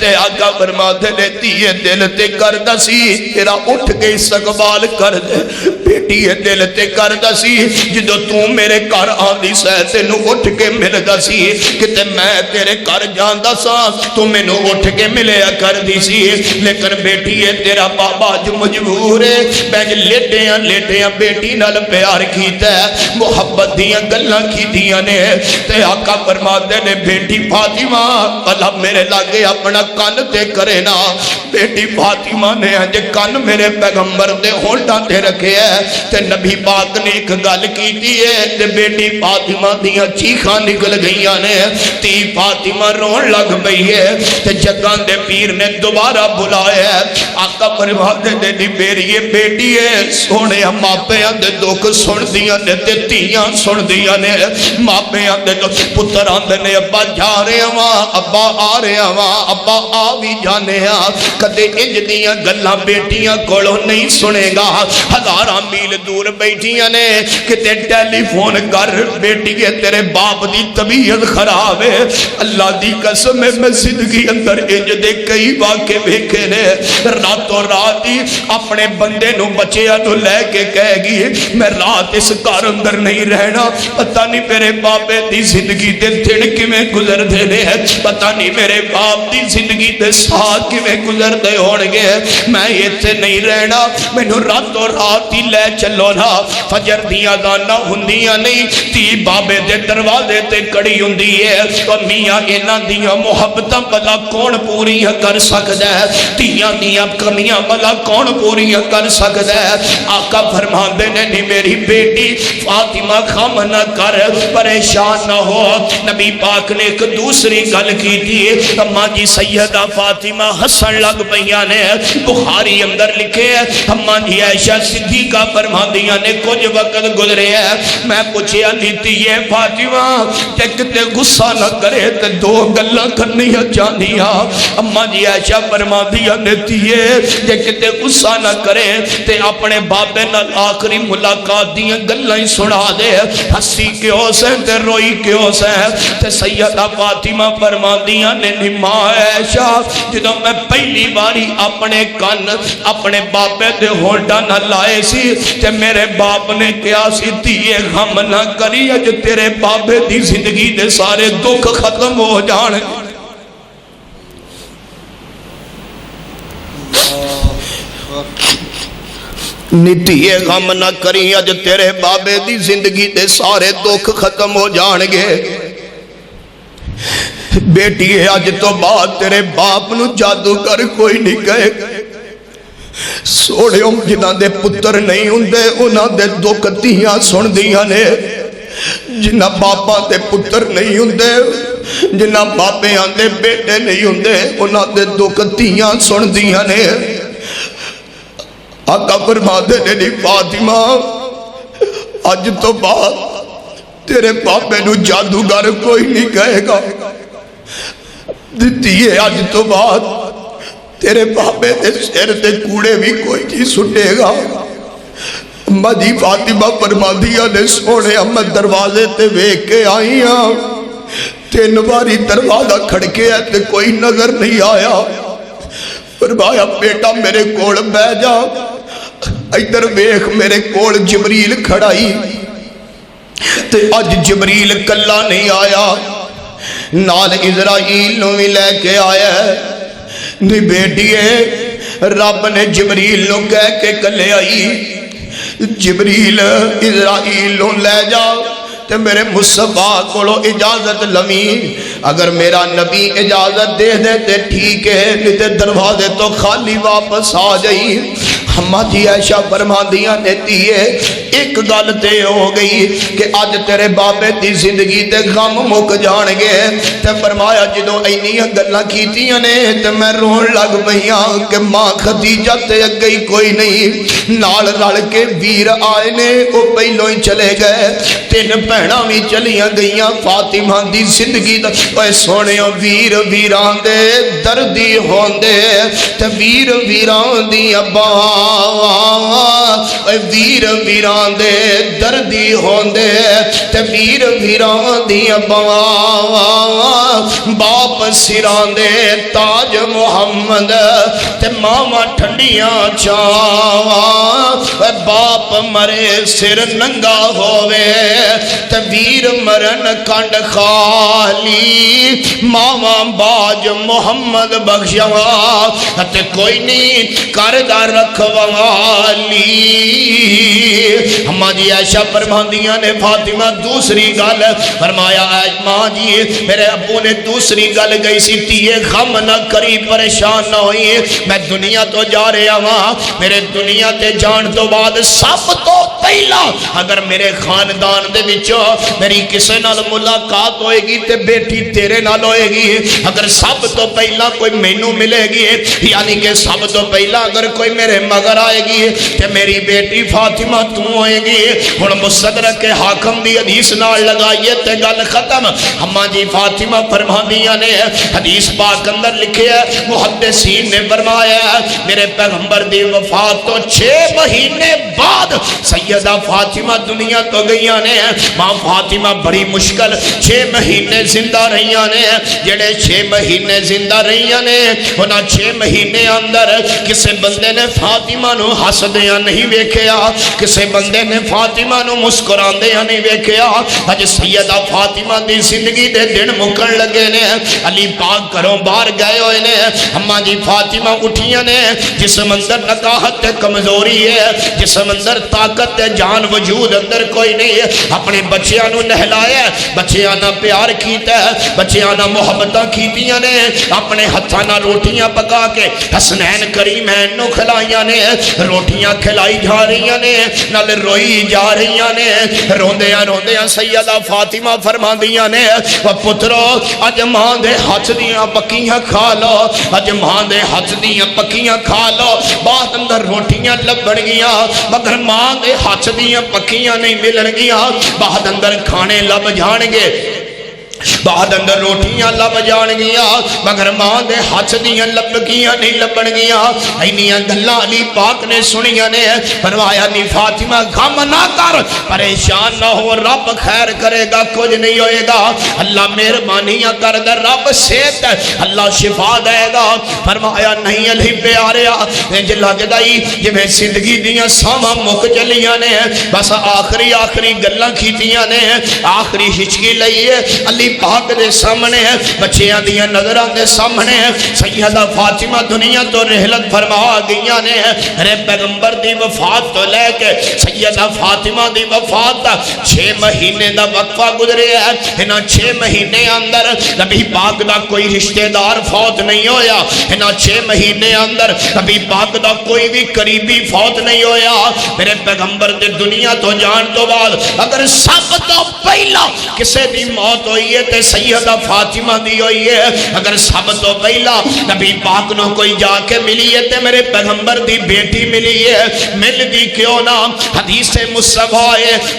تے آقا فرماتے نے دھیے دل تے کر دسی تیرا اٹھ کے استقبال کر دے بیٹی دل تے کر دسی جدو تو میرے گھر آندی سہ تینوں اٹھ کے مل دسی کہ میں تیرے گھر جاندا سا تو مینوں اٹھ کے ملیا کر دی سی لیکن بیٹی تیرا بابا جو مجبور ہے بینج لیٹیاں بیٹی نال پیار کیتا ہے محبت دیاں گلاں کیتیاں نے تے آقا فرماتے نے بیٹی فاطمہ اللہ میرے لاگے اپنا کان تے کرے نا بیٹی فاطمہ نے اج کان میرے پیغمبر دے ہونٹاں تے رکھے ہے تے نبی پاک نے ایک گل کیتی ہے تے بیٹی فاطمہ دیاں چیخاں نکل گئیاں نے تی فاطمہ رون لگ پئی ہے تے جگاں دے پیر نے دوبارہ بلایا ہے آقا فرماتے نے دی میری بیٹی ہے سونے ماپیاں دے دکھ سن دیاں نے تے تیاں سن دیاں نے ماپیاں دے پتر آندے نے ابا جا رہے ہاں ابا آ رہے ہاں ابا آ بھی جانے ہاں کدے انج دیاں گلاں بیٹیاں کولوں نہیں سنے گا ہزاراں میل دور بیٹھیاں نے کتے ٹیلی فون کر بیٹی ہے تیرے باپ دی طبیعت خراب ہے اللہ دی قسم ہے میں زندگی اندر انج دے کئی واقعے ویکھے نے راتوں رات ہی اپنے بندے نو بچیاں نو لے کے کہے گی میں رات اس گھر اندر نہیں رہنا پتہ نہیں میرے بابے دی زندگی دے دن کیویں گزر دے نے پتہ نہیں میرے باپ دی زندگی دے ساتھ کیویں گزر دے ہون گے میں ایتھے نہیں رہنا مینوں راتوں رات ہی لے چلو نا فجر دیاں اذاناں ہوندیاں نہیں تی بابے دے دروازے تے کڑی ہوندی ہے او میاں انہاں دیاں محبتاں بلا کون پوریاں کر سکدا ہے تیاں دیاں کمیاں بلا کون پوریاں کر سکدا ہے آقا فرماندے نے نہیں میری بیٹی فاطمہ خم نہ کر پریشان نہ ہو نبی پاک نے ایک دوسری گل کی تھی اماں جی سیدہ فاطمہ ہسن لگ پئیاں نے بخاری اندر لکھے ہے اماں جی عائشہ صدیقہ فرماندیاں نے کچھ وقت گزرے ہے میں پوچھیا نیتی ہے فاطمہ کہ کتے غصہ نہ کرے تے دو گلاں کرنیاں چاہنیاں اماں جی عائشہ فرماندیاں نیتی ہے کہ کتے غصہ نہ کرے تے اپنے بابے نال آخری ملاقات دیاں گلاں ہی سنا دے ہسی کیوں سے تے روئی کیوں سے تے سیدہ فاطمہ فرماندیاں نے ماں عائشہ جدوں میں پہلی باری اپنے کان اپنے بابے دے ہونٹاں نہ لائے سی تے میرے باپ نے کہا سی دھیے غم نہ کری اج تیرے بابے دی زندگی دے سارے دکھ ختم ہو جان نیتیے غم نہ کری اج تیرے بابے دی زندگی دے سارے دکھ ختم ہو جان گے بیٹی اج تو بعد تیرے باپ نو جادوگر کوئی نہیں کہے سوڑے جنہاں دے پتر نہیں ہوندے انہاں دے دکھ تیاں سن دیاں نے جنہاں باپاں دے پتر نہیں ہوندے جنہاں بابیاں دے بیٹے نہیں ہوندے انہاں دے دکھ تیاں سن دیاں نے آقا فرماتے نے نہیں فاطمہ اج تو بعد تیرے بابے نو جادوگر کوئی نہیں کہے گا دیتی ہے اج تو بعد تیرے بابے دے سر تے کوڑے بھی کوئی نہیں سٹے گا مجھے فاطمہ فرمادیاں نے سونے میں دروازے تے ویکھ کے آئی ہاں 3 باری دروازہ کھڑکے ہے تے کوئی نظر نہیں آیا فرمایا بیٹا میرے کول بہ جا ادھر ویکھ میرے کول جبریل کھڑائی تے اج جبریل کلا نہیں آیا نال اسرائیل نو بھی لے کے آیا دی بیٹیے رب نے جبریل نو کہہ کے کلے آئی جبریل اسرائیل نو لے جا تے میرے مصطفیٰ کولو اجازت لمی اگر میرا نبی اجازت دے دے تے ٹھیک ہے نہیں تے دروازے تو خالی واپس آ جائی ہمہ جی عائشہ فرماندیاں نے دیئے ایک گل تے ہو گئی کہ آج تیرے بابے دی زندگی تے غم مک جان گے تے فرمایا جدو اینیاں گلاں کیتیاں نے تے میں رون لگ پئیاں کہ ماں خدیجہ تے اگئی کوئی نہیں نال رل کے ویر آئے نے وہ پہلوں ہی چلے گئے 3 بہناں بھی چلیاں گئیاں فاطمہ دی زندگی دا اے سونےوں ویر ویران دے دردی ہوندے تے ویر ویران دی ابا ویر ویران دے دردی ہوندے تے ویر ویران دیاں باواں باپ سران دے تاج محمد تے ماما ٹھنڈیاں چاواں باپ مرے سر ننگا ہووے تے ویر مرن کنڈ خالی ماما باج محمد بخشوا تے کوئی نہیں کردہ رکھوالی ہماں جی عائشہ فرماندیاں نے فاطمہ دوسری گل فرمایا ماں جی میرے ابو نے دوسری گل گئی سی تیے غم نہ کری پریشان نہ ہوئی میں دنیا تو جا رہا ہاں میرے دنیا تے جان تو بعد سب تو پہلا اگر میرے خاندان دے وچوں میری کسے نال ملاقات ہوئے گی تے بیٹی تیرے نال ہوئے گی اگر سب تو پہلا کوئی مینوں ملے گی یعنی کہ سب تو پہلا اگر کوئی میرے مگر آئے گی کہ میری بیٹی فاطمہ تو ہوئے گی ہن مستدرک حاکم دی حدیث نال لگائیے تے گل ختم ہماں جی فاطمہ فرماندیاں نے حدیث پاک اندر لکھے ہے محدثین نے فرمایا میرے پیغمبر دی وفات تو 6 مہینے بعد سیدہ فاطمہ دنیا تو گئیاں نے ماں فاطمہ بڑی مشکل 6 مہینے زندہ رہیاں نے جڑے 6 مہینے زندہ رہیاں نے انہاں 6 مہینے اندر کسے بندے نے فاطمہ نو ہسدیاں نہیں ویکھیا کسے بندے نے فاطمہ نو مسکراندیاں نہیں ویکھیا اج سیدہ فاطمہ دی زندگی دے دن مکن لگے نے علی پاک گھروں باہر گئے ہوئے نے اماں جی فاطمہ اٹھیاں نے جسم اندر نکاحت تے کمزوری ہے جسم اندر طاقت تے جان وجود اندر کوئی نہیں ہے اپنے بچیاں نو نہلایا بچیاں نہ پیار کیتا ہے بچیاں نہ محبتاں کیتیاں نے اپنے ہتھاں نہ روٹیاں پکا کے حسنین کریمین نو کھلائیاں نے روٹیاں کھلائی جا رہیاں نے نال روئی جا رہیاں نے روندیاں روندیاں سیدہ فاطمہ فرماندیاں نے وہ پترو اج ماں دے ہاتھ دیاں پکیاں کھا لو اج ماں دے ہاتھ دیاں پکیاں کھا لو بعد اندر روٹیاں لبڑ گیاں مگر ماں دے ہاتھ دیاں پکیاں نہیں ملن گیاں بعد اندر کھانے لب جان گے بعد اندر روٹیاں لب جان گیا مگر ماں دے ہاتھ دیاں لبکیاں نہیں لبن گیا اینیاں گلاں علی پاک نے سنیاں نے فرمایا نی فاطمہ غم نہ کر پریشان نہ ہو رب خیر کرے گا کچھ نہیں ہوئے گا اللہ مہربانیاں کر دے رب صحت اللہ شفا دے گا فرمایا نہیں علی پیاریا انج لگدا ای جویں زندگی دیاں ساواں مک چلیاں نے بس آخری گلاں کیتیاں نے آخری ہچکی لئی ہے علی پاک دے سامنے بچیاں دیاں نظراں دے سامنے سیدہ فاطمہ دنیا تو رحلت فرما گئیاں نے رے پیغمبر دی وفات تو لے کے سیدہ فاطمہ دی وفات 6 مہینے دا وقفہ گزرے ہے انہاں 6 مہینے اندر نبی پاک دا کوئی رشتہ دار فوت نہیں ہویا انہاں 6 مہینے اندر نبی پاک دا کوئی بھی قریبی فوت نہیں ہویا میرے پیغمبر دے دنیا تو جان تو بعد اگر سب تو پہلا کسے دی موت ہوئی ہے تے سیدہ فاطمہ دی ہوئی ہے اگر سب تو پہلا نبی پاک نو کوئی جا کے ملی ہے تے میرے پیغمبر دی بیٹی ملی ہے مل دی کیوں نہ حدیث مصطفیٰ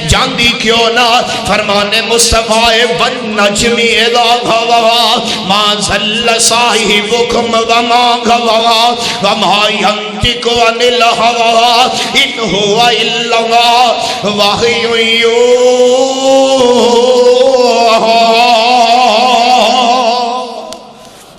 جاندی کیوں نہ فرمان مصطفیٰ والنجمی اذا غوا ما ظل صاحبکم وما غوا وما ينطق عن الهوى ان هو الا وحی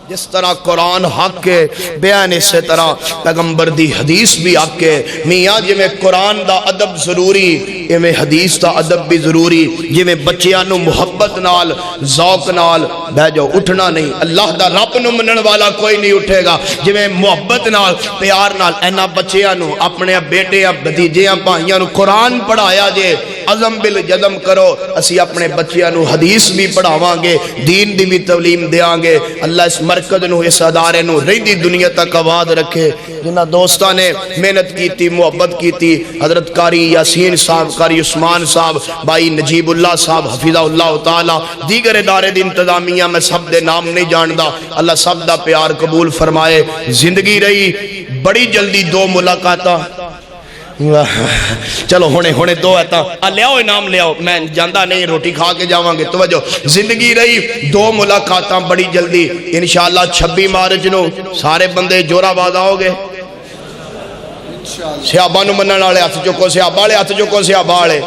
جس طرح قرآن حق کے بیان اسی طرح پیغمبر دی حدیث بھی حق کے میاں جی میں قرآن دا ادب ضروری یہ میں حدیث دا ادب بھی ضروری جی میں بچیاں نو محبت نال ذوق نال بہ جاؤ اٹھنا نہیں اللہ دا رب نو منن والا کوئی نہیں اٹھے گا جی میں محبت نال پیار نال اینا بچیاں نو اپنے بیٹے بھتیجیاں بھائیاں نو قرآن پڑھایا جے عزم بالجزم کرو اسی اپنے بچیاں نو حدیث بھی پڑھاواں گے دین دی بھی تعلیم دیاں گے اللہ اس مرکز نو اس ادارے نو رہندی دنیا تک آباد رکھے جنہ دوستاں نے محنت کیتی محبت کیتی حضرت قاری یاسین صاحب قاری عثمان صاحب بھائی نجیب اللہ صاحب حفظہ اللہ تعالی دیگر ادارے دی انتظامیہ میں سب دے نام نہیں جاندا اللہ سب دا پیار قبول فرمائے زندگی رہی بڑی جلدی 2 ملاقاتاں چلو ہونے 2 ایتا لے آؤ انعام لے آؤ میں جاندہ نہیں روٹی کھا کے جاواں گے توجہ زندگی رہی 2 ملاقاتاں بڑی جلدی انشاءاللہ 26 مارچ نو سارے بندے جورا باز آؤ گے صحابہ نو منن والے ہاتھ چکو، صحابہ والے ہاتھ چکو، صحابہ والے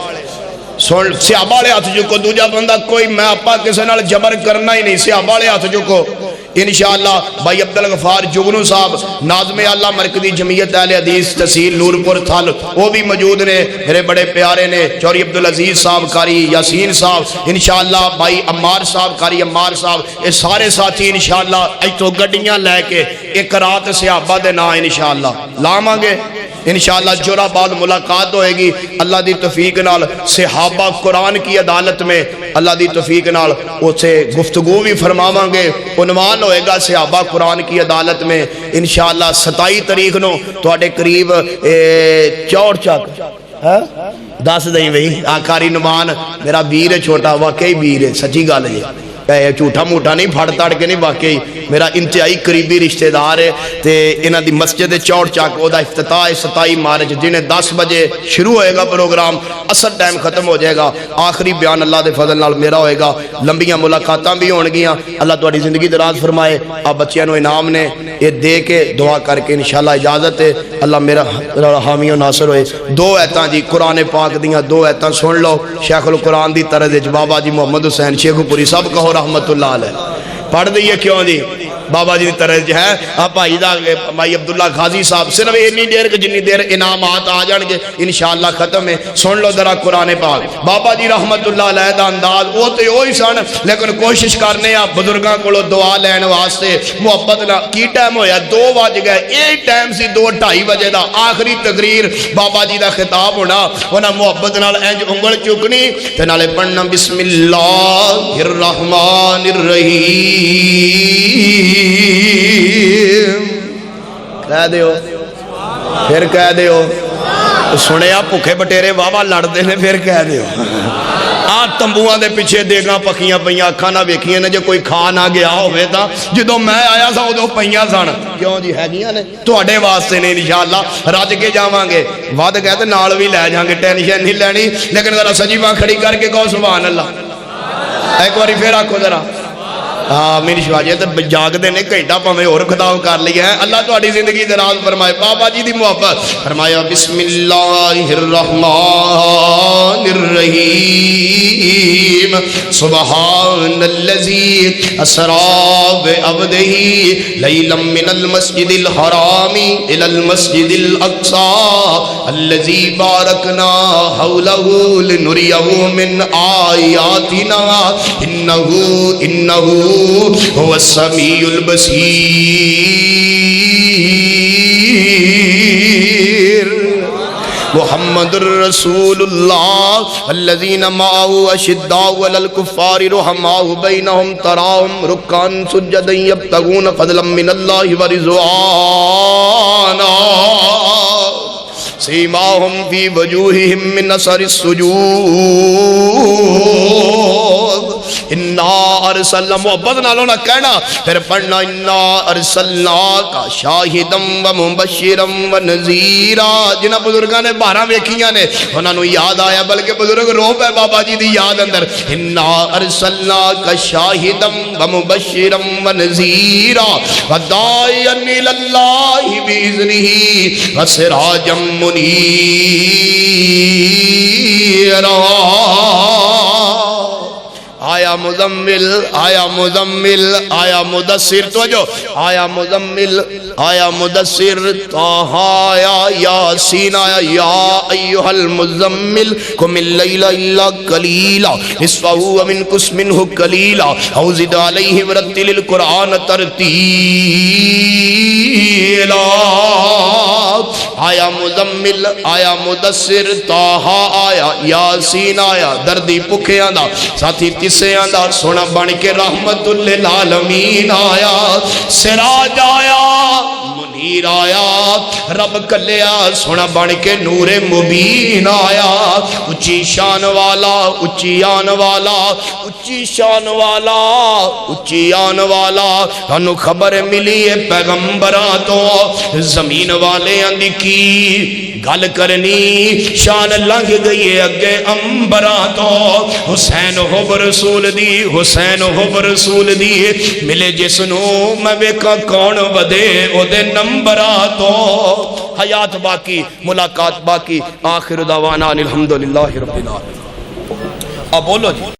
سن، صحابہ والے ہاتھ چکو. دوجا بندہ کوئی میں آپا کسی نال جبر کرنا ہی نہیں، صحابہ والے ہاتھ چکو. انشاءاللہ بھائی عبدالغفار جگنو صاحب ناظم اعلیٰ مرکزی جمعیت اہل حدیث تحصیل نورپور تھل وہ بھی موجود نے، میرے بڑے پیارے نے. چوری عبدالعزیز صاحب قاری یاسین صاحب، انشاءاللہ بھائی عمار صاحب قاری عمار صاحب، یہ سارے ساتھی انشاءاللہ ایتھوں گڈیاں لے کے ایک رات صحابہ دے نا انشاءاللہ لاواں گے. انشاءاللہ جورا بعد ملاقات ہوئے گی اللہ دی توفیق نال صحابہ قرآن کی عدالت میں، اللہ دی توفیق نال اسے گفتگو بھی فرماواں گے. عنوان ہوئے گا صحابہ قرآن کی عدالت میں. انشاءاللہ 27 تاریخ نو تواڈے قریب چوڑ چک دس دیں بھئی آکاری نمان میرا ویر ہے چھوٹا، واقعی ویر ہے، سچی گل ہے، جھوٹا موٹا نہیں، پھڑ تڑ کے نہیں، واقعی میرا انتہائی قریبی رشتہ دار ہے. تے انہاں دی مسجد چوڑ چک او دا افتتاح 27 مارچ جنہیں 10 بجے شروع ہوئے گا پروگرام، اثر ٹائم ختم ہو جائے گا. آخری بیان اللہ دے فضل نال میرا ہوئے گا. لمبیاں ملاقاتاں بھی ہون گیاں، اللہ تہاڈی زندگی دراز فرمائے. آپ بچیاں نو انعام نے یہ دے کے دعا کر کے انشاءاللہ اجازت ہے. اللہ میرا حامی و ناصر ہوئے. 2 ایتاں جی قرآن پاک دیاں 2 ایتاں سن لو شیخ القرآن دی طرز وچ بابا جی محمد حسین شیخ پوری سب کہو رحمت اللہ علیہ. پڑھ دئیے کیوں جی بابا جی طرح ہے. آپ بھائی دا بھائی عبداللہ غازی صاحب صرف اتنی دیر کہ جنی دیر انعامات آ جان گے انشاءاللہ ختم ہے. سن لو ذرا قرآن پاک. بابا جی رحمت اللہ علیہ دا انداز وہ تو وہی سن، لیکن کوشش کرنے آپ بزرگاں کو دعا لین واسطے محبت نہ. کی ٹائم ہویا 2 بج گئے، یہ ٹائم سی 2:30 بجے دا آخری تقریر بابا جی دا خطاب ہونا. انہاں محبت نال انج انگل چکنی تے نالے پڑھنا بسم اللہ الرحمن الرحیم. کہہ دیو پھر کہہ دیو، سنیا بھوکے بٹیرے واہ لڑتے ہیں، پھر کہہ دیو. آ تمبوਆਂ دے پیچھے دیگاں پکیاں پیاں اکھاں نہ ویکھیاں نے، جے کوئی کھا نہ گیا ہوئے تا جدوں میں آیا سا ادوں پیاں سن. کیوں جی ہیگیاں نے تواڈے واسطے نے انشاءاللہ رج کے جاواں گے. ود گئے تے نال بھی لے جاں گے، ٹینشن نہیں لینی. لیکن ذرا سجی باں کھڑی کر کے کہو سبحان اللہ. ایک باری پھر آکھو ذرا میری شواجے تو جاگ دے نے گھنٹہ پاویں اور خطاب کر لیا ہے. اللہ تہاڈی زندگی دراز فرمائے. بابا جی دی محبت فرمایا بسم اللہ الرحمن الرحیم. سبحان الذی اسری بعبدہ لیلا من المسجد الحرام الی المسجد الاقصی الذی بارکنا حولہ لنریہ من آیاتنا انہ هو السمیع البصیر. محمد الرسول اللہ الذین معه اشداء علی الکفار رحماء بینہم تراہم رکعا سجدا یبتغون فضلا من اللہ ورضوانا سیماہم فی وجوہہم من اثر السجود. انا ارسلنا محبت نالوں نہ کہنا پھر پڑھنا انا ارسلناک شاہدا و مبشرا و نذیرا. جنہاں بزرگاں نے 12 ویکھیاں نے انہاں نوں یاد آیا، بلکہ بزرگ رو پے بابا جی دی یاد اندر. انا ارسلناک شاہدا و مبشرا و نذیرا و داعیا الی اللہ باذنہ و سراجا منیرا. آیا مزمل آیا مزمل آیا مدثر. توجہ آیا مزمل آیا مدثر طہ آیا یاسین آیا یا ایہا المزمل قم اللیل الا قلیلا نصفہ وانقص منہ قلیلا او زد علیہ ورتل القرآن ترتیلا. آیا مزمل آیا مدثر طہ آیا یاسین آیا دردی پکھیاں دا ساتھی تسے آندا سونا بن کے رحمت للعالمین آیا. سراج آیا منیر آیا رب کلیا سونا بن کے نور مبین آیا. اچھی شان والا اچھی آن والا اچھی شان والا اچھی آن والا. انو خبر ملی ہے پیغمبراں تو زمین والے اندی کی گل کرنی شان لنگ گئی ہے اگے امبراں تو. حسین حب رسول دی حسین حب رسول دی ملے جس نو میں ویکھا کون ودے او دے نمبراں تو. حیات باقی، ملاقات باقی۔ آخر دعوانا الحمدللہ رب العالمین۔ اب بولو جی۔